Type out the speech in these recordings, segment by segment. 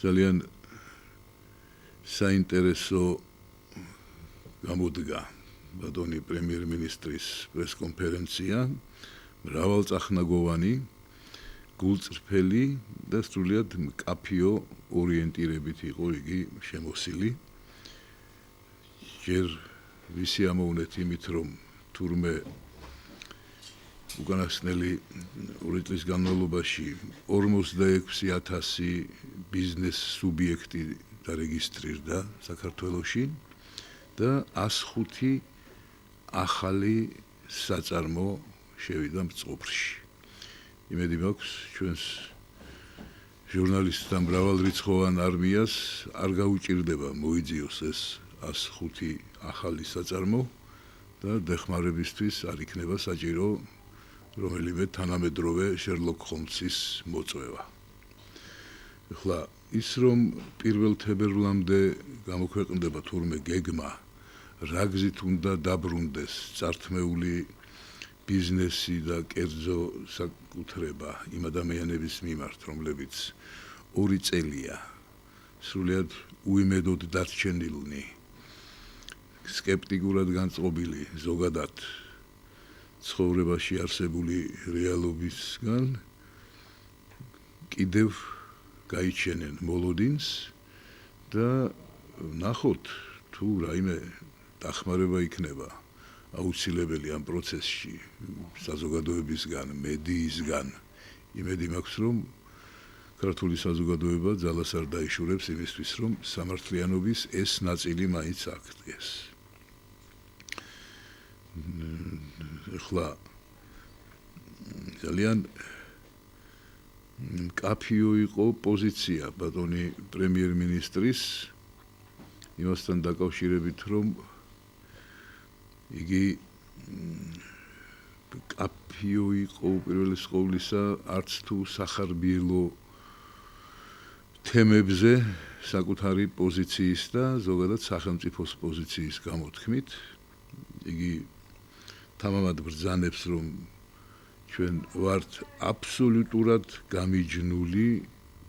ძალიან საინტერესო გამოდგა ბატონი პრემიერ-მინისტრის პრესკონფერენცია, მრავალწახნაგოვანი, გულწრფელი და სრულიად მკაფიო ორიენტირებით იყო იგი შემოსილი. ჯერ ვისი ამოუნეთ იმით, რომ თურმე უკანასკნელი 2 წლის განმავლობაში 46,000 ბიზნეს სუბიექტი დარეგისტრირდა საქართველოში და 105 ახალი საწარმო შევიდა მწყობრში. იმედი მაქვს ჩვენს ჟურნალისტთა მრავალრიცხოვან არმიას არ გაუჭირდება მოიძიოს ეს 105 ახალი საწარმო და დახმარებისთვის არ იქნება საჭირო რომელიმე თანამედროვე შერლოკ ჰოლმსის მოწვევა. ახლა ის რომ 1 თებერვლამდე გამოქვეყნდება თურმე გეგმა რა გზით უნდა დაბრუნდეს წართმეული ბიზნესი და კერძო საკუთრება იმ ადამიანების მიმართ, რომლებიც 2 წელია სრულიად უიმედოდ დარჩენილნი, სკეპტიკურად განწყობილი ზოგადად ცხოვრებაში არსებული რეალობისგან კიდევ გაიჩენენ მოლოდინს და ნახოთ თუ რაიმე დახმარება იქნება აუცილებელი ამ პროცესში საზოგადოებისგან, მედიისგან. იმედი მაქვს, რომ ქართული საზოგადოება ძალას არ დაიშურებს იმისთვის, რომ სამართლიანობის ეს ნაწილი მაინც აღდგეს. ახლა ძალიან მკაფიო იყო პოზიცია ბატონი პრემიერ-მინისტრის იმასთან დაკავშირებით, რომ იგი მკაფიო იყო უპირველეს ყოვლისა არც თუ სახარბიელო თემებზე საკუთარი პოზიციის და ზოგადად სახელმწიფოს პოზიციის გამოთქმით. იგი თამამად ბრძანებს, რომ ჩვენ ვართ აბსოლუტურად გამიჯნული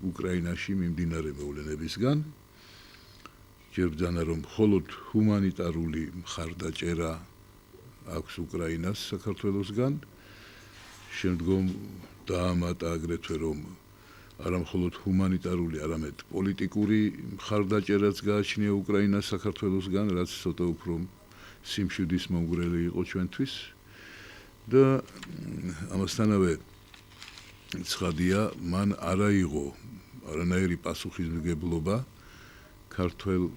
უკრაინაში მიმდინარე მოვლენებისგან. ჯერ ბრძანა, რომ მხოლოდ ჰუმანიტარული მხარდაჭერა აქვს უკრაინას საქართველოსგან. შემდგომ დაამატა აგრეთვე, რომ არა მხოლოდ ჰუმანიტარული, არამედ პოლიტიკური მხარდაჭერაც გააჩნია უკრაინას საქართველოსგან, რაც ცოტა უფრო სიმშვიდის მომგვრელი იყო ჩვენთვის. და ამასთანავე ცხადია, მან არ აიღო არანაირი პასუხისმგებლობა ქართველ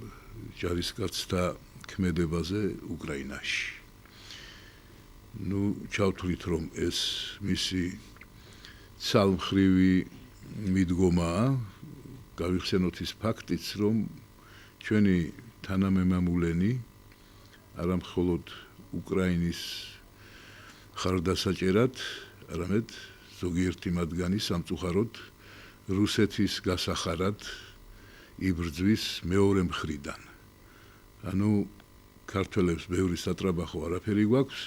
ჯარისკაცთა ქმედებაზე უკრაინაში. ჩავთვლით, რომ ეს მისი ცალმხრივი მიდგომაა, გავიხსენოთ ის ფაქტიც, რომ ჩვენი თანამემამულენი არა მხოლოდ უკრაინის ხარდასაჭერად, არამედ ზოგიერთი მათგანი სამწუხაროდ რუსეთის გასახარად იბრძვის მეორე მხრიდან. ანუ ქართველებს ბევრი სატრაბახო არაფერი გვაქვს,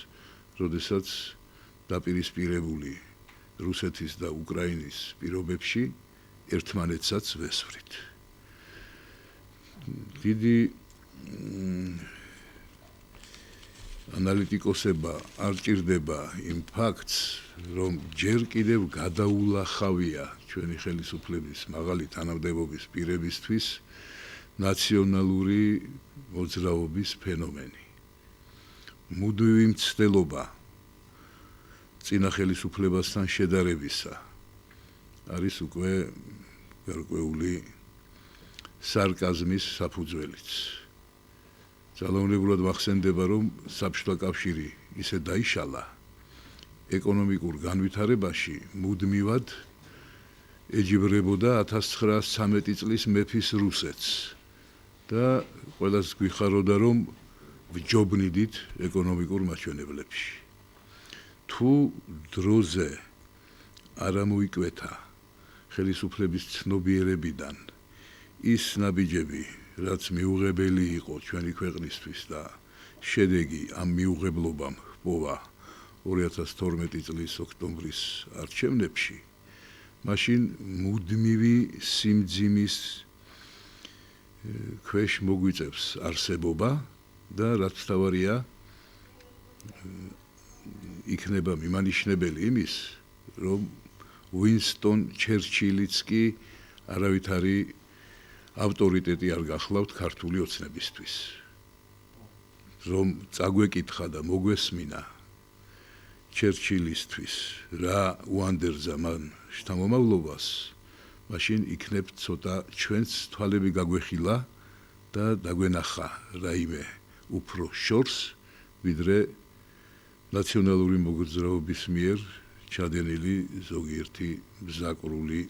როდესაც დაპირისპირებული რუსეთის და უკრაინის პირობებში ერთმანეთსაც ვესვრით. დიდი ანალიტიკოსება არ ჭირდება იმ ფაქტს, რომ ჯერ კიდევ გადაულახავია ჩვენი ხელისუფლების მაღალი თანამდებობის პირებისთვის ნაციონალური მოძრაობის ფენომენი. მუდმივი მცდელობა წინა ხელისუფლებასთან შედარებისა არის უკვე გარკვეული სარკაზმის საფუძველიც. ძალაუნებურად მახსენდება, რომ საბჭოთა კავშირი ისე დაიშალა ეკონომიკურ განვითარებაში მუდმივად ეჯიბრებოდა 1913 წლის მეფის რუსეთს და ყველას გვიხაროდა, რომ ვჯობნიდით ეკონომიკურ მაჩვენებლებში. თუ დროზე არ ამოიკვეთა ხელისუფლების ცნობიერებიდან ის ნაბიჯები, რაც მიუღებელი იყო ჩვენი ქვეყნისთვის და შედეგი ამ მიუღებლობამ ჰპოვა 2012 წლის ოქტომბრის არჩევნებში, მაშინ მუდმივი სიმძიმის ქვეშ მოგვიწევს არსებობა და რაც თავარია იქნება მიმანიშნებელი იმის, რომ უინსტონ ჩერჩილიც კი არავითარი ავტორიტეტი არ გახლავთ ქართული ოცნებისთვის. რომ წაგვეკითხა და მოგვესმინა ჩერჩილისთვის რა უანდერძა მან შთამომავლობას, მაშინ იქნებ ცოტა ჩვენც თვალები გაგვეხილა და დაგვენახა რაიმე უფრო შორს, ვიდრე ნაციონალური მოგზაურობის მიერ ჩადენილი ზოგიერთი მზაკრული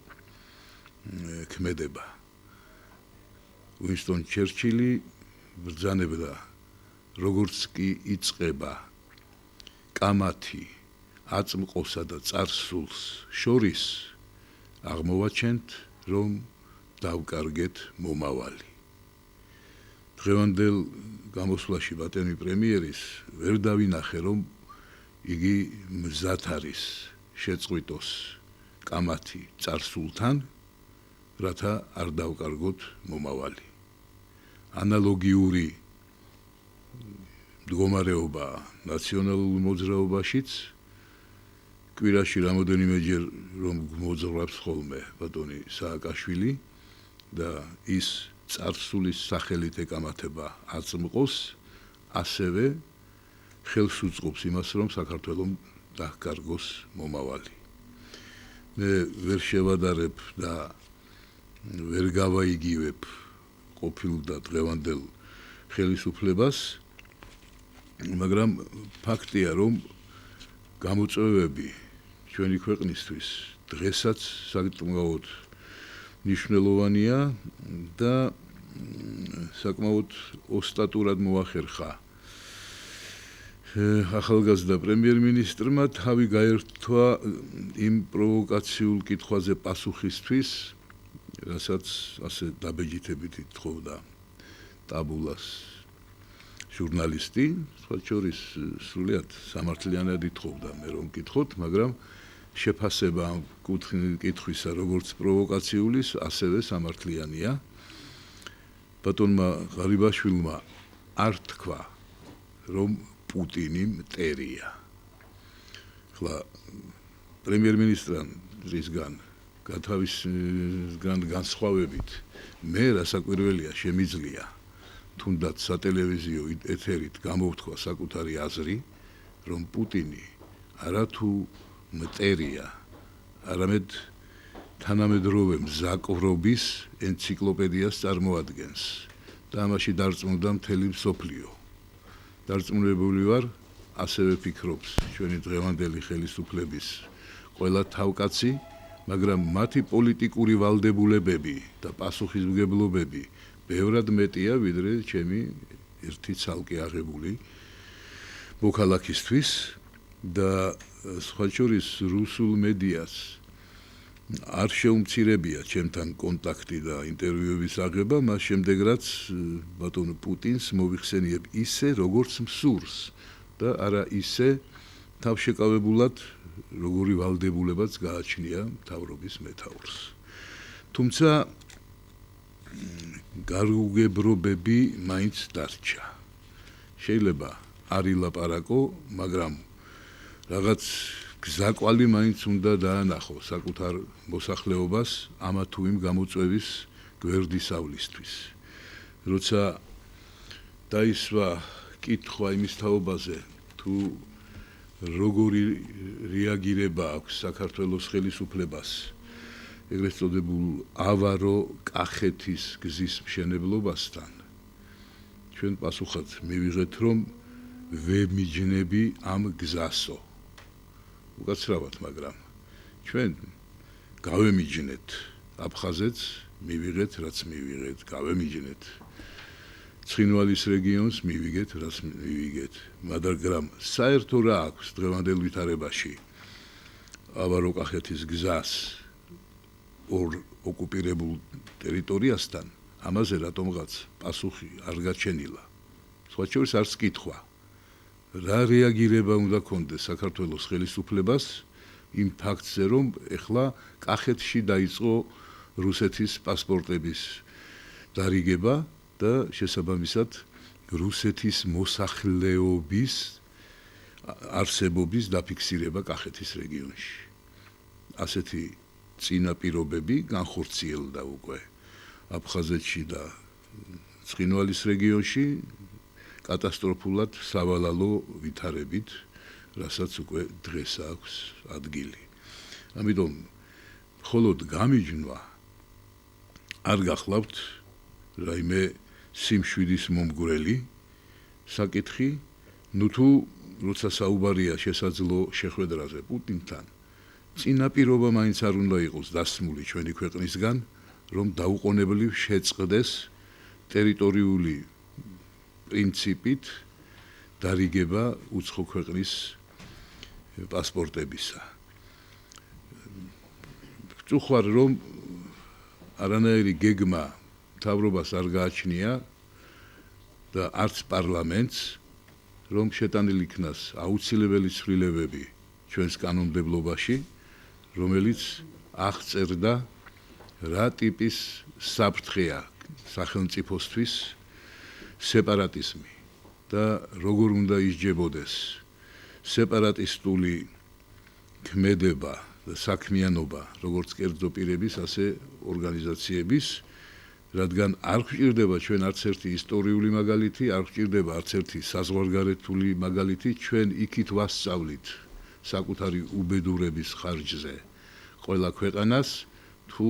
ქმედება. უინსტონ ჩერჩილი ბრძანებდა, როგორც კი იწყება კამათი აწმყოსა და წარსულს შორის, აღმოვაჩენთ, რომ დავკარგეთ მომავალი. დღევანდელ გამოსვლაში ბატონი პრემიერის ვერ დავინახე, რომ იგი მზად არის შეწყვიტოს კამათი წარსულთან, რათა არ დავკარგოთ მომავალი. ანალოგიური მდგომარეობა ნაციონალურ მოძრაობაშიც კვირაში რამოდენიმეჯერ რომ მოძრაობს ხოლმე ბატონი სააკაშვილი და ის წარსულის სახელით ეკამათება აწმყოს, ასევე ხელს უწყობს იმას, რომ საქართველოს დაკარგოს მომავალი. მე ვერ შევადარებ და ვერ გავაიგივებ ყოფილ და დღევანდელ ხელისუფლებას, მაგრამ ფაქტია, რომ გამოწვევები ჩვენი ქვეყნისთვის დღესაც საკმაოდ მნიშვნელოვანია და საკმაოდ ოსტატურად მოახერხა ახალგაზრდა პრემიერ-მინისტრმა თავი გაერთვა იმ პროვოკაციულ კითხვაზე პასუხისთვის, რასაც ასე დაბეჯითებით ითხოვდა ტაბულას ჟურნალისტი, სხვა შორის სრულიად სამართლიანად ითხოვდა, მე რომ მკითხოთ, მაგრამ შეფასება ამ კითხვისა როგორც პროვოკაციულის, ასევე სამართლიანია. ბატონმა ღარიბაშვილმა არ თქვა, რომ პუტინი მტერია. ხლა პრემიერ-მინისტრისგან გათავისგან განსხვავებით, მე რასაკვირველია შემიძლია თუნდაც სატელევიზიო ეთერით გამოვთქვა საკუთარი აზრი, რომ პუტინი არათუ მტერია, არამედ თანამედროვე მზაკვრობის ენციკლოპედიას წარმოადგენს და ამაში დარწმუნდა მთელი მსოფლიო. დარწმუნებული ვარ, ასევე ფიქრობს ჩვენი დღევანდელი ხელისუფლების ყველა თავკაცი, მაგრამ მათი პოლიტიკური ვალდებულებები და პასუხისმგებლობები ბევრად მეტია, ვიდრე ჩემი ერთი ცალკე აღებული მოქალაქისთვის და სხვა შორის რუსულ მედიას არ შეუმცირებია ჩემთან კონტაქტი და ინტერვიუების აღება, მას შემდეგ რაც ბატონ პუტინს მოვიხსენიებ ისე, როგორც მსურს და არა ისე თავშეკავებულად, როგორი ვალდებულებაც გააჩნია მთავრობის მეთაურს. თუმცა გარუგებრობები მაინც დარჩა. შეიძლება არ ილაპარაკო, მაგრამ რაღაც გზაკვალი მაინც უნდა დაანახო საკუთარ მოსახლეობას ამა თუ იმ გამოწვევის გვერდისავლისთვის. როცა დაისვა კითხვა იმის თაობაზე, თუ როგორი რეაგირება აქვს საქართველოს ხელისუფლებას ეგრეთ წოდებულ ავარო კახეთის გზის მშენებლობასთან, ჩვენ პასუხად მივიღეთ, რომ ვემიჯნები ამ გზასო. უკაცრავად, მაგრამ ჩვენ გავემიჯნეთ აფხაზეთს, მივიღეთ, რაც მივიღეთ, გავემიჯნეთ ცხინვალის რეგიონს, მივიღეთ, რაც მივიღეთ, მაგრამ საერთო რა აქვს დღევანდელ ვითარებაში ავარო კახეთის გზას ორ ოკუპირებულ ტერიტორიასთან, ამაზე რატომღაც პასუხი არ გაჩენილა. სხვა შორის არც კითხვა. რა რეაგირება უნდა ქონდეს საქართველოს ხელისუფლებას, იმ ფაქტზე, რომ ეხლა კახეთში დაიწყო რუსეთის პასპორტების დარიგება და შესაბამისად რუსეთის მოსახლეობის არსებობის დაფიქსირება კახეთის რეგიონში. ასეთი წინაპირობები განხორციელდა უკვე აფხაზეთში და ცხინვალის რეგიონში კატასტროფულად სავალალო ვითარებით, რასაც უკვე დღეს აქვს ადგილი. ამიტომ მხოლოდ გამიჯნვა არ გახლავთ რაიმე სიმშვიდის მომგვრელი საკითხი, თუ როცა საუბარია შესაძლო შეხვედრაზე პუტინთან, წინაპირობა მაინც არ უნდა იყოს დასმული ჩვენი ქვეყნისგან, რომ დაუყოვნებლივ შეწყდეს ტერიტორიული პრინციპით დარიგება უცხო ქვეყნის პასპორტებისა. ვწუხარ, რომ არანაირი გეგმა მთავრობას არ გააჩნია და არც პარლამენტს, რომ შეტანილი იქნას აუცილებელი ცვლილებები ჩვენს კანონმდებლობაში, რომელიც აღწერდა რა ტიპის საფრთხეა სახელმწიფოსთვის სეპარატიზმი და როგორ უნდა ისჯებოდეს სეპარატისტული ქმედება და საქმიანობა, როგორც კერძო პირების, ასე ორგანიზაციების, რადგან არ გვჭირდება ჩვენ არც ერთი ისტორიული მაგალითი, არ გვჭირდება არც ერთი საზღვარგარეთული მაგალითი, ჩვენ იქით ვასწავლით საკუთარი უბედურების ხარჯზე ყველა ქვეყანას, თუ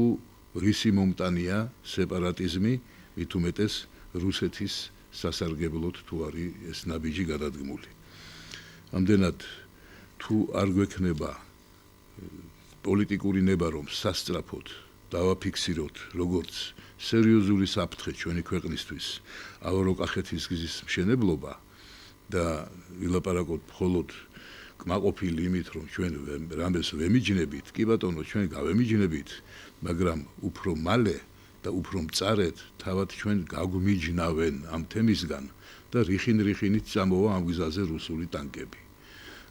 რისი მომტანია სეპარატიზმი, მით უმეტეს რუსეთის სასარგებლოდ თუ არის ეს ნაბიჯი გადადგმული. ამდენად თუ არ გვექნება პოლიტიკური ნება, რომ სასწრაფოდ დავაფიქსიროთ როგორც სერიოზული საფრთხე ჩვენი ქვეყნისთვის ავრო-კახეთის გზის მშენებლობა და ვილაპარაკოთ მხოლოდ კმაყოფილი იმით, რომ ჩვენ რამეს ვემიჯნებით, კი ბატონო, ჩვენ გავემიჯნებით, მაგრამ უფრო მალე და უფრო მწარედ თავად ჩვენ გაგვმიჯნავენ ამ თემისგან და რიხინ-რიხინით წამოვა ამ გზაზე რუსული ტანკები.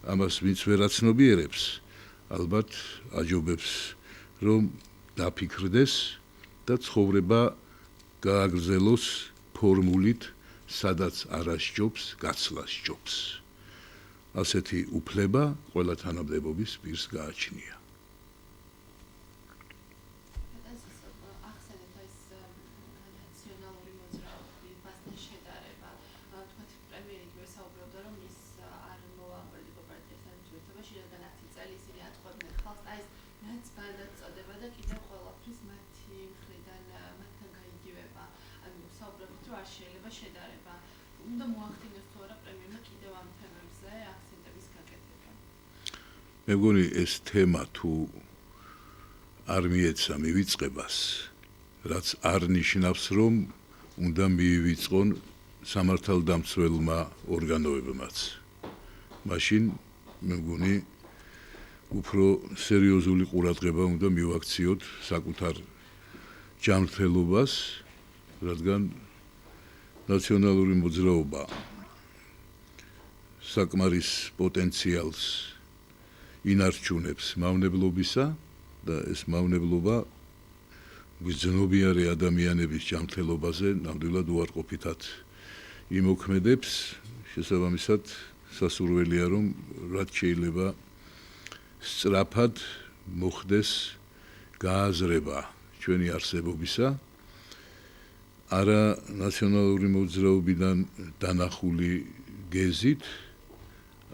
ამას ვინც ვერ აცნობიერებს, ალბათ აჯობებს, რომ დაფიქრდეს და ცხოვრება გააგრძელოს ფორმულით, სადაც არა სჯობს, გაცლა სჯობს. ასეთი უფლება ყველა თანამდებობის პირს გააჩნია. მე მგონი ეს თემა თუ არ მიეცა მივიწყებას, რაც არ ნიშნავს, რომ უნდა მიივიწყონ სამართალდამცველმა ორგანოებმაც. მაშინ მე მგონი უფრო სერიოზული ყურადღება უნდა მივაქციოთ საკუთარ ჯანმრთელობას, რადგან ნაციონალური მოძრაობა საკმარის პოტენციალს ინარჩუნებს მავნებლობისა და ეს მავნებლობა გრძნობიარე ადამიანების ჯანმრთელობაზე ნამდვილად უარყოფითად იმოქმედებს. შესაბამისად, სასურველია, რომ რაც შეიძლება სწრაფად მოხდეს გააზრება ჩვენი არსებობისა, არა ნაციონალური მოძრაობიდან დანახული გეზით,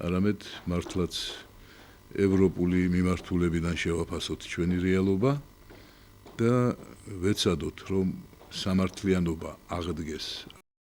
არამედ მართლაც ევროპული მიმართულებიდან შევაფასოთ ჩვენი რეალობა და ვეცადოთ, რომ სამართლიანობა აღდგეს